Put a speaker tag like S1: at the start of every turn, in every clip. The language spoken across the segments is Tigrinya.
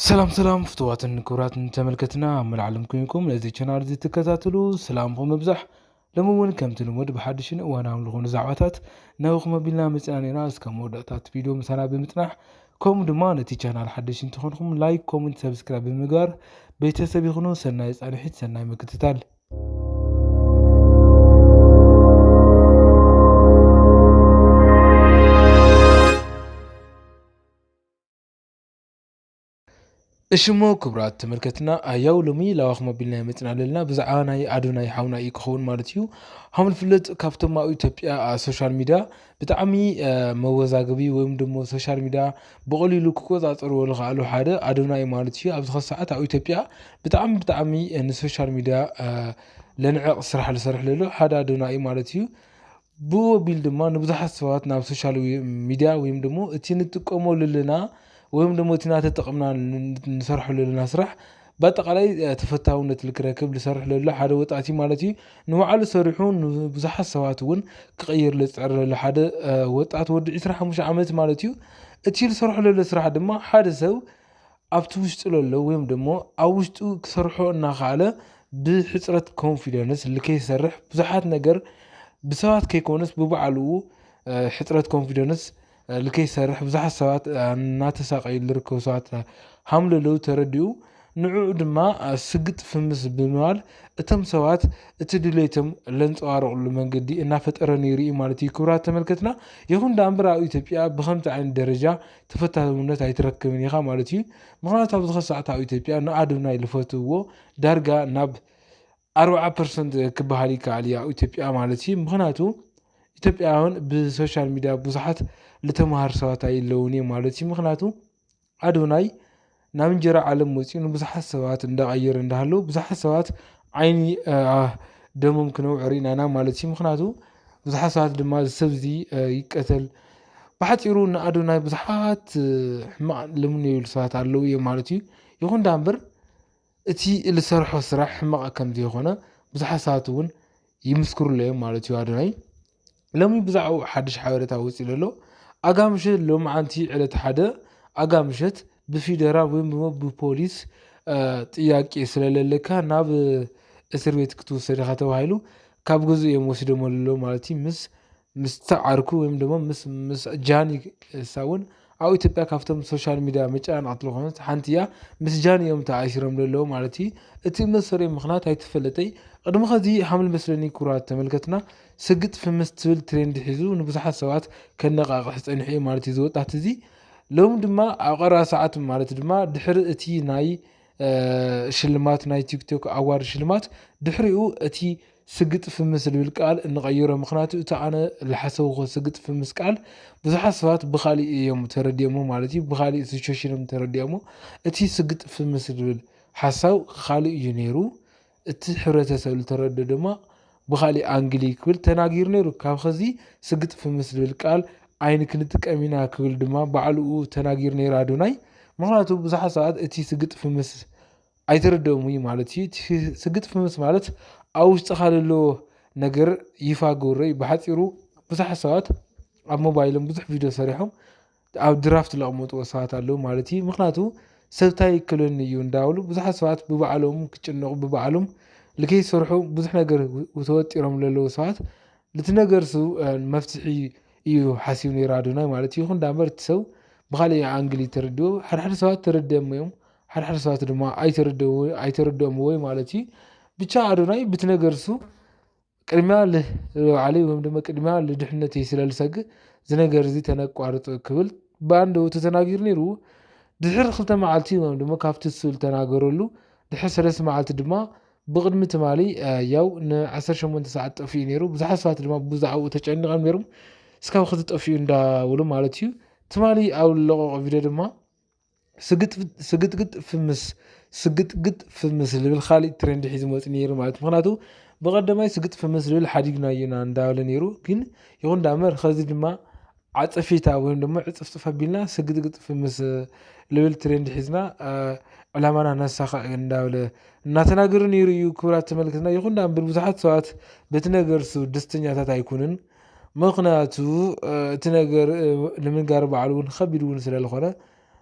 S1: ሰላም ፍትዋትን ክብራትን ተመልከትና አመልዓለም ኩንኩም ለዚ ቻናል እዚ ትከታተሉ ሰላምኩም መብዛሕ ለምውን ከምቲ ልሙድ ብሓድሽን እዋናውን ዝኾኑ ዛዕባታት ናብኹም ኣቢልና መፅናኔና እስከ መወዳእታት ቪድዮ ምሳና ብምፅናሕ ከምኡ ድማ ነቲ ቻናል ሓድሽ እንትኾንኩም ላይክ ኮሜንት ሰብስክራይብ ብምግባር ቤተሰብ ይኹኑ። ሰናይ ፃንሒት ሰናይ ምክትታል። እሽሞ ክብራት ተመልከትና ኣያው ሎሚ ላዋኹም ኣቢልና መፅናለልና ብዛዕባ ናይ ኣዶናይ ሓውና እዩ ክኸውን ማለት እዩ። ከም ዝፍለጥ ካብቶም ኣብ ኢትዮጵያ ሶሻል ሚድያ ብጣዕሚ መወዛገቢ ወይ ድማ ሶሻል ሚድያ ብቐሊሉ ክቆፃፀርዎ ዝኽኣሉ ሓደ ኣዶናይ ማለት እዩ። ኣብዚ ሰዓት ኣብ ኢትዮጵያ ብጣዕሚ ንሶሻል ሚድያ ለንዕቕ ስራሕ ዝሰርሕ ዘሎ ሓደ ኣዶናይ ማለት እዩ። ብኡ ኣቢሉ ድማ ንብዙሓት ሰባት ናብ ሶሻል ሚድያ ወይ ድማ እቲ ንጥቀመሉ ዘለና ወይም ደግሞ እቲ እናተጠቐምና ንሰርሐሉ ዘለና ስራሕ በአጠቃላይ ተፈታውነት ልክረክብ ዝሰርሕ ዘሎ ሓደ ወጣት ማለት እዩ። ንባዕሉ ሰሪሑ ንብዙሓት ሰባት እውን ክቕይር ዝፅዕር ዘሎ ሓደ ወጣት ወዲ 25 ዓመት ማለት እዩ። እቲ ዝሰርሖ ዘሎ ስራሕ ድማ ሓደ ሰብ ኣብቲ ውሽጡ ዘሎ ወይም ደግሞ ኣብ ውሽጡ ክሰርሖ እናኽኣለ ብሕፅረት ኮንፊደንስ ልከይሰርሕ ብዙሓት ነገር ብሰባት ከይኮነስ ብባዕሉ ሕፅረት ኮንፊደንስ ልከይሰርሕ ብዙሓት ሰባት እናተሳቀዩ ዝርከቡ ሰባት ሃምሎ ለው ተረዲኡ ንዕኡ ድማ ስግጥ ፍምስ ብምባል እቶም ሰባት እቲ ድሌቶም ለንፀባርቕሉ መንገዲ እናፈጠረ ነይሩ ማለት እዩ። ክብራት ተመልከትና ይኹን ዳእምበር ኣብ ኢትዮጵያ ብከምዚ ዓይነት ደረጃ ተፈታውነት ኣይትረክብን ኢኻ ማለት እዩ። ምክንያቱ ኣብዚ ሰዓት ኣብ ኢትዮጵያ ንኣዶናይ ዝፈትውዎ ዳርጋ ናብ 40% ክበሃል ይከኣል እዩ ኣብ ኢትዮጵያ ማለት እዩ። ምክንያቱ ኢትዮጵያውያን ብሶሻል ሚድያ ብዙሓት ዝተምሃሩ ሰባት ኣይለውን ማለት እዩ። ምክንያቱ ኣዶናይ ናብ እንጀራ ዓለም ወፂኡ ንብዙሓት ሰባት እንዳቀየረ እንዳሃለው ብዙሓት ሰባት ዓይኒ ደሞም ክነውዕር ኢና ማለት እዩ። ምክንያቱ ብዙሓት ሰባት ድማ ሰብ እዚ ይቀተል ብሓፂሩ ንኣዶናይ ብዙሓት ሕማቅ ልምኒ ይብሉ ሰባት ኣለው እዮም ማለት እዩ። ይኹን ዳእምበር እቲ ዝሰርሖ ስራሕ ሕማቅ ከም ዘይኮነ ብዙሓት ሰባት እውን ይምስክሩሉ እዮም ማለት እዩ። ኣዶናይ ሎሚ ብዛዕባ ሓድሽ ሓበሬታ ወፂኡ ዘሎ ኣጋምሸት ሎማዓንቲ ዕለት ሓደ ኣጋምሸት ብፌደራል ወይም ደግሞ ብፖሊስ ጥያቄ ስለለለካ ናብ እስር ቤት ክትወሰድ ኢኻ ተባሂሉ ካብ ገዝኡ እዮም ወሲዶም ኣሎ ማለት እዩ። ምስ ተዓርኩ ወይም ደግሞ ምስ ጃኒ ሳውን ኣብ ኢትዮጵያ ካብቶም ሶሻል ሚድያ መጨናነቕቲ ዝኾነት ሓንቲ እያ። ምስ ጃኒ እዮም ተኣሲሮም ዘለዉ ማለት እዩ። እቲ መሰረይ ምክንያት ኣይተፈለጠይ ቅድሚ ከዚ ሓምል መስለኒ ኩራት ተመልከትና ስግጥ ፍምስ ትብል ትሬንድ ሒዙ ንብዙሓት ሰባት ከነቃቅሕ ፀኒሑ እዩ ማለት እዩ ዝወጣት እዚ ሎም ድማ ኣብ ቀረባ ሰዓት ማለት ድማ ድሕሪ እቲ ናይ ሽልማት ናይ ቲክቶክ ኣዋርድ ሽልማት ድሕሪኡ እቲ ስግጥ ፍምስ ዝብል ቃል እንቀይሮ ምክንያቱ እቲ ኣነ ዝሓሰብኮ ስግጥ ፍምስ ቃል ብዙሓት ሰባት ብካሊእ እዮም ተረዲኦሞ ማለት እዩ። ብካሊእ ሲቹዌሽን ተረዲኦሞ እቲ ስግጥ ፍምስ ዝብል ሓሳብ ካሊእ እዩ ነይሩ። እቲ ሕብረተሰብ ዝተረድኦ ድማ ብካሊእ ኣንግሊ ክብል ተናጊሩ ነይሩ። ካብ ከዚ ስግጥ ፍምስ ዝብል ቃል ዓይኒ ክንጥቀም ኢና ክብል ድማ ባዕልኡ ተናጊሩ ነይሩ ኣዶናይ። ምክንያቱ ብዙሓት ሰባት እቲ ስግጥ ፍምስ ኣይተረድኦሙ ማለት እዩ። ስግጥ ፍምስ ማለት ኣብ ውሽጥኻ ዘሎ ነገር ይፋ ገብሮ እዩ። ብሓፂሩ ብዙሓት ሰባት ኣብ ሞባይሎም ብዙሕ ቪድዮ ሰሪሖም ኣብ ድራፍት ዘቕመጥዎ ሰባት ኣለው ማለት እዩ። ምክንያቱ ሰብታይ ይክለኒ እዩ እንዳብሉ ብዙሓት ሰባት ብባዕሎም ክጭነቁ ብባዕሎም ልከይሰርሑ ብዙሕ ነገር ተወጢሮም ዘለዉ ሰባት እቲ ነገር መፍትሒ እዩ ሓሲቡ ነይሩ ኣዶናይ ማለት እዩ። ይኹን ዳእምበር እቲ ሰብ ብካሊእ ኣንግሊ ተረዲኡ ሓደ ሰባት ተረዲኦም እዮም ሓደ ሰባት ድማ ኣይተረድኦም ወይ ማለት እዩ። ብቻ ኣዶናይ ብቲ ነገር ቅድሚያ ለባዕለይ ወይም ድማ ቅድሚያ ለድሕነተይ ስለልሰግእ ዝነገር እዚ ተነቋርጥ ክብል ብኣንደበቱ ተናጊሩ ነይሩ። ድሕሪ 2 መዓልቲ ወይም ድማ ካብቲ ስብል ተናገረሉ ድሕሪ 3 መዓልቲ ድማ ብቅድሚ ትማሊ ያው ን18 ሰዓት ጠፊኡ ነይሩ። ብዙሓት ሰባት ድማ ብዛዕባኡ ተጨኒቆም ነይሮም እስካብ ክዚ ጠፊኡ እንዳብሉ ማለት እዩ። ትማሊ ኣብ ለቀቆ ቪድዮ ድማ ስግጥግጥ ፍምስ ዝብል ካሊእ ትሬንድ ሒዙ መፅኡ ነይሩ ማለት ምክንያቱ ብቀዳማይ ስግጥ ፍምስ ዝብል ሓዲግና ኢና እንዳበለ ነይሩ። ግን ይኹን ዳእምበር ከዚ ድማ ዓፀፊታ ወይም ድማ ዕፅፍፅፍ ኣቢልና ስግጥግጥ ፍምስ ዝብል ትሬንድ ሒዝና ዕላማና ነሳካዕ እንዳበለ እናተናገሩ ነይሩ እዩ። ክብራት ተመልክትና ይኹን ዳእምበር ብዙሓት ሰባት በቲ ነገር ደስተኛታት ኣይኮኑን። ምክንያቱ እቲ ነገር ንምንጋር ባዕሉ እውን ከቢድ እውን ስለዝኾነ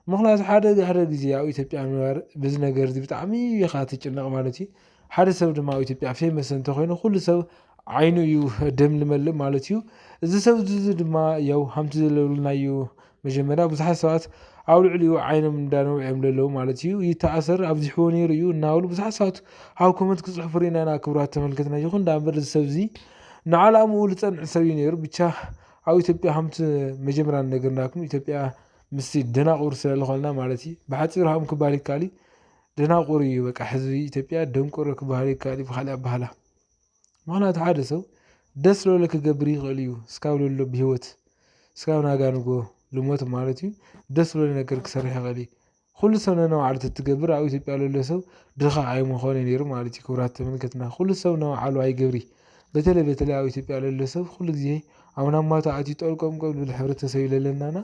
S1: ምክንያቱ ሓደ ግዜ ኣብ ኢትዮጵያ ምንባር በዚ ነገር እዚ ብጣዕሚ ኢኻ ትጭነቕ ማለት እዩ። ሓደ ሰብ ድማ ኣብ ኢትዮጵያ ፌመስ እንተኮይኑ ኩሉ ሰብ ዓይኑ እዩ ደም ልመልእ ማለት እዩ። እዚ ሰብ እዚ ድማ ያው ከምቲ ዝብልናዮ መጀመርያ ብዙሓት ሰባት ኣብ ልዕሊኡ ዓይኖም እንዳነውዕዮም ዘለዉ ማለት እዩ። ይተኣሰር ኣብዚሕዎ ነይሩ እዩ እናበሉ ብዙሓት ሰባት ኣብ ኮመንት ክፅሕፉ ርኢና ኢና። ክቡራት ተመልከትና ይኹን ዳእምበር እዚ ሰብ እዚ ንዓላምኡ ዝፀንዕ ሰብ እዩ ነይሩ። ብቻ ኣብ ኢትዮጵያ ከምቲ መጀመርያ ነገርናኩም ኢትዮጵያ ምስቲ ደናቑር ስለዝኾና ማለት እዩ ብሓፂሩ ከም ክባሃል ይከኣል እዩ ደናቑር እዩ በቃ ህዝቢ ኢትዮጵያ ደንቆሮ ክባሃል ይከኣል እዩ ብካልእ ኣባሃላ። ምክንያቱ ሓደ ሰብ ደስ ዝበሎ ክገብር ይኽእል እዩ እስካብ ዘሎ ብሂወት እስካብ ናጋንጎ ልሞት ማለት እዩ ደስ ዝበሎ ነገር ክሰርሕ ይኽእል እዩ። ኩሉ ሰብ ነናባዕሉ ትገብር ኣብ ኢትዮጵያ ዘሎ ሰብ ድኻ ኣይምኾነ ነይሩ ማለት እዩ። ክቡራት ተመልከትና ኩሉ ሰብ ነባዕሉ ኣይገብሪ በተለይ ኣብ ኢትዮጵያ ዘሎ ሰብ ኩሉ ግዜ ኣብ ናማቱ ኣትዩ ጠልቆምቆም ዝብል ሕብረተሰብ እዩ ዘለናና።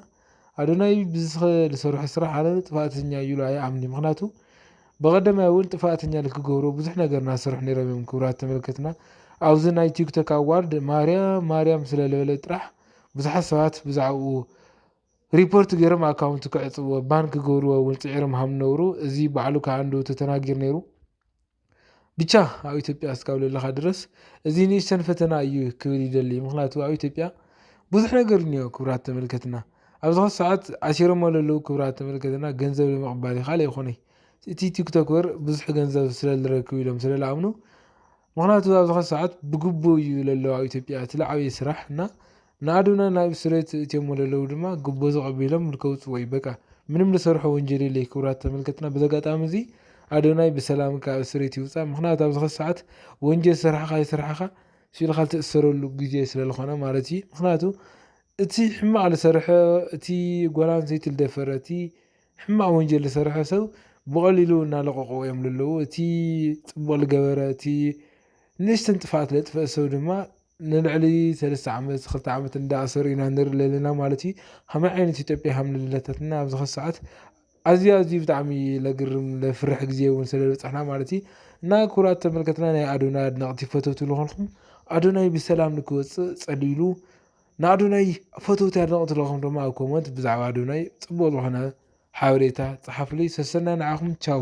S1: ኣዶናይ ዝሰርሖ ስራሕ ኣነ ጥፋእተኛ እዩ ኢሉ ኣይኣምንን። ምክንያቱ ብቀዳማይ እውን ጥፋእተኛ ንክገብሮ ብዙሕ ነገር እናሰርሑ ነይሮም እዮም። ክቡራት ተመልከትና ኣብዚ ናይ ቲክቶክ ኣዋርድ ማርያም ስለዝበለ ጥራሕ ብዙሓት ሰባት ብዛዕባኡ ሪፖርት ገይሮም ኣካውንቱ ክዕፅብዎ ባን ክገብርዎ እውን ፅዒሮም ከም ዝነበሩ እዚ ባዕሉ ከዓ አንደበቱ ተናጊሩ ነይሩ። ብቻ ኣብ ኢትዮጵያ እስካብ ዘለካ ድረስ እዚ ንእሽተን ፈተና እዩ ክብል ይደሊ። ምክንያቱ ኣብ ኢትዮጵያ ብዙሕ ነገር እኒኦ ክቡራት ተመልከትና ኣብዚ ሰዓት ኣሲሮሞ ዘለዉ ክቡራት ተመልከትና ገንዘብ ንምቕባል ካሊእ ይኹን እቲ ቲክቶከር ብዙሕ ገንዘብ ስለዝረክብ ኢሎም ስለዝኣምኑ ምክንያቱ ኣብዚ ሰዓት ብግቡ እዩ ዘሎ ኣብ ኢትዮጵያ እቲ ዝዓበየ ስራሕ እና ንኣዶና ናብ እስሬት እትዮም ዘለዉ ድማ ግቦ ተቐቢሎም ንከውፅዎ እዩ በቃ ምንም ዝሰርሖ ወንጀል የለ። ክቡራት ተመልከትና በዚ ኣጋጣሚ እዚ ኣዶናይ ብሰላም ካብ እስሬት ይውፃእ። ምክንያቱ ኣብዚ ሰዓት ወንጀል ስራሕካ ይስራሕካ ሲልካ ትእሰረሉ ግዜ ስለዝኾነ ማለት እዩ። ምክንያቱ እቲ ሕማቅ ዝሰርሐ እቲ ጓል ኣንስተይቲ ዝደፈረ እቲ ሕማቅ ወንጀል ዝሰርሐ ሰብ ብቀሊሉ እናለቀቁ እዮም ዘለዉ። እቲ ፅቡቅ ዝገበረ እቲ ንእሽተን ጥፍኣት ዘጥፍአ ሰብ ድማ ንልዕሊ 3 ዓመት 2 ዓመት እንዳኣሰሩ ኢና ንርኢ ዘለና ማለት እዩ። ከመይ ዓይነት ኢትዮጵያ ከም ዘለተትና ኣብዚ ሰዓት ኣዝዩ ብጣዕሚ ለግርም ለፍርሕ ግዜ እውን ስለበፅሕና ማለት እዩ። እና ክቡራት ተመልከትና ናይ ኣዶናይ ኣድነቅቲ ፈተውቲ ዝኮንኩም ኣዶናይ ብሰላም ንክወፅእ ፀሊሉ ንኣዶናይ ፈተውቲ ኣድነቅቲ ዘለኩም ድማ ኣብ ኮመንት ብዛዕባ ኣዶናይ ፅቡቅ ዝኾነ ሓበሬታ ፀሓፍሉይ። ሰሰና ንዓኹም ቻው።